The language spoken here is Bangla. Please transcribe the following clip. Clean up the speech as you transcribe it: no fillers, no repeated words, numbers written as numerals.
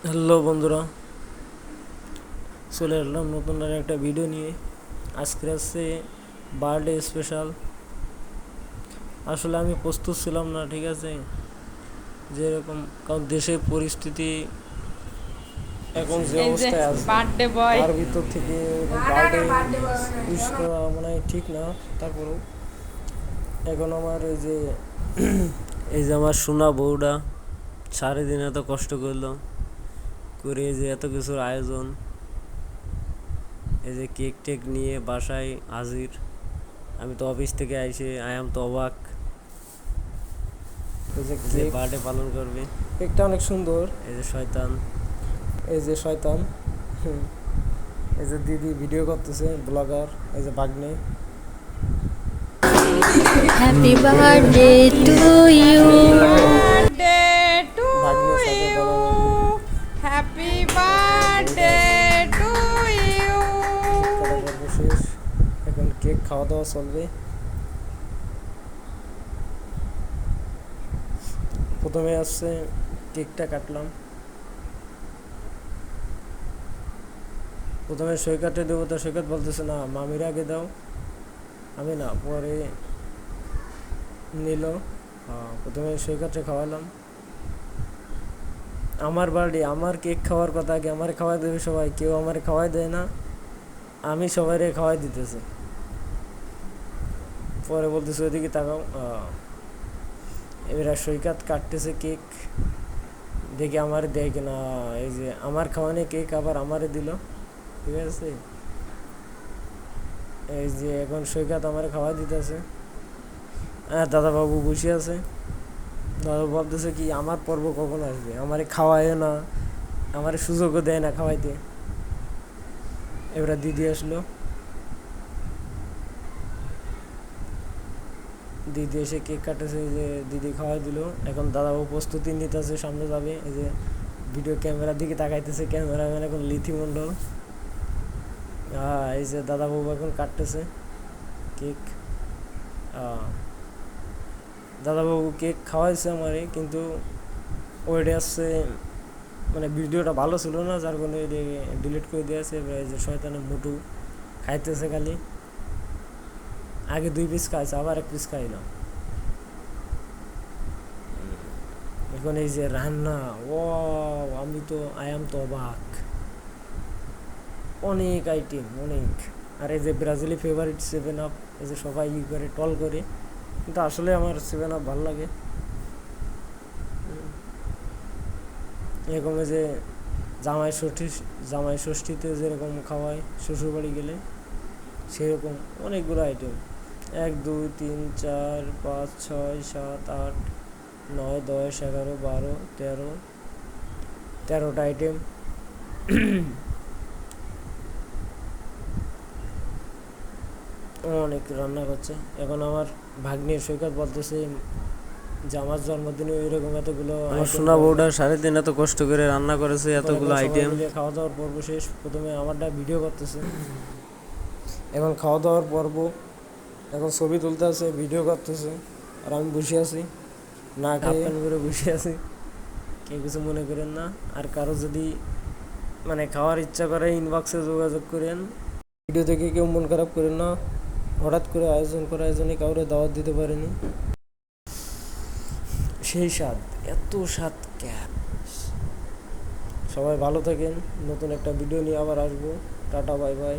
হ্যালো বন্ধুরা, চলে এলাম নতুন আর একটা ভিডিও নিয়ে। আজকে আছে বার্থডে স্পেশাল। আসলে আমি প্রস্তুত ছিলাম না, ঠিক আছে, যেরকম, কারণ দেশের পরিস্থিতি এখন যে এই যে অবস্থায় আছে বার্থডে বয়। তার ভিতর থেকে বার্থডে উইশ করা মানে ঠিক না। তারপরেও এখন আমার এই যে আমার সোনা বউটা সারাদিন এত কষ্ট করলো করে, এই যে এত কিছুর আয়োজন, এই যে কেক টেক নিয়ে বাসায় হাজির। আমি তো অফিস থেকে আইসে আয়াম তো অবাক এই যে যে কেক, বার্থডে পালন করবে। কেকটা অনেক সুন্দর। এই যে শয়তান, এই যে শয়তান, এই যে দিদি ভিডিও করতেছে, ব্লগার, এই যে বাগনে। Happy birthday to you. Birthday to ভাগ্নের সাথে ইউ, দাদা বৌদি happy birthday to you. Cake কাটা পর্ব শেষ। এখন কেক খাওয়া দাওয়া চলবে। প্রথমে আসছে কেকটা কাটলাম। প্রথমে সৈকতে দেবো, তো সৈকত বলতেছে না, মামির আগে দাও। আমি না, পরে নিল। প্রথমে সৈকতকে খাওয়ালাম। আমার বার্থডে, আমার কেক খাওয়ার কথা, আগে আমার খাওয়াই দেবে সবাই, কেউ আমার খাওয়াই দেয় না, আমি সবাইরে খাওয়াই দিতেছি। পরে বলতেছে ওইদিকে তাকাও। এবার সৈকত কাটতেছে কেক, দেখে আমার দেয় কিনা। এই যে আমার খাওয়ানো কেক আবার আমারে দিল, ঠিক আছে। এই যে এখন সৈকত আমার খাওয়া দিতেছে। হ্যাঁ, দাদাবাবু বসে আছে। দাদা ভাবতেছে কি আমার পর্ব কখন আসবে, আমারে খাওয়ায় না, আমার সুযোগও দেয় না খাওয়াইতে। এবার দিদি আসলো, দিদি এসে কেক কাটেছে, এই যে দিদি খাওয়াই দিল। এখন দাদাবাবু প্রস্তুতি নিতেছে, সামনে যাবে। এই যে ভিডিও ক্যামেরার দিকে তাকাইতেছে ক্যামেরাম্যান এখন লিথি মণ্ডল। এই যে দাদাবাবু এখন কাটতেছে কেক। দাদাবাবু কেক খাওয়াইছে আমারে, কিন্তু ওইটা আসছে মানে ভিডিওটা ভালো ছিল না, যার কারণে ডিলিট করে দিয়েছে। এবার এই যে শয়তানের মুটু খাইতেছে খালি। আগে 2 পিস খাইছে, আবার 1 পিস খাইলাম। এখন এই যে রান্না, ও আমি তো আয়াম তো অবাক, অনেক আইটেম, অনেক। আর এই যে ব্রাজিলি ফেভারিট 7 আপ, এই যে সবাই করে টল করে, কিন্তু আসলে আমার 7 আপ ভালো লাগে। এরকম এই যে জামাই ষষ্ঠী, জামাই ষষ্ঠীতে যেরকম খাওয়ায় শ্বশুরবাড়ি গেলে, সেরকম অনেকগুলো আইটেম। 1 2 3 4 5 6 7 8 9 10 11 12 13, 13টা আইটেম। অনেক রান্না করছে। এখন আমার ভাগ্নির সৈকত বলতেছে যে আমার জন্মদিনে এরকম এতগুলো আমার আইটেম সোনা করে না। বউটা সারাদিন এত কষ্ট করে রান্না করেছে, এখন এতগুলো সবাই আইটেম। মিলে খাওয়া দাওয়ার পর্ব শেষ। প্রথমে আমারটা ভিডিও করতেছে, এখন খাওয়া দাওয়ার পর্ব, এখন ছবি তুলতে আছে, ভিডিও করতেছে, আর আমি বসে আছি না হাফ খেয়ে। প্যান্ট করে বসে আছি। কেউ কিছু মনে করেন না। আর কারো যদি মানে খাওয়ার ইচ্ছা করে, ইনবক্সে যোগাযোগ করেন। ভিডিও থেকে কেউ মন খারাপ করেন না, হঠাৎ করে আয়োজন করা, আয়োজনে কাউরে দাওয়াত দিতে পারেনি। সেই স্বাদ, এত স্বাদ ক্যাপ। সবাই ভালো থাকেন, নতুন একটা ভিডিও নিয়ে আবার আসবো। Tata, bye bye.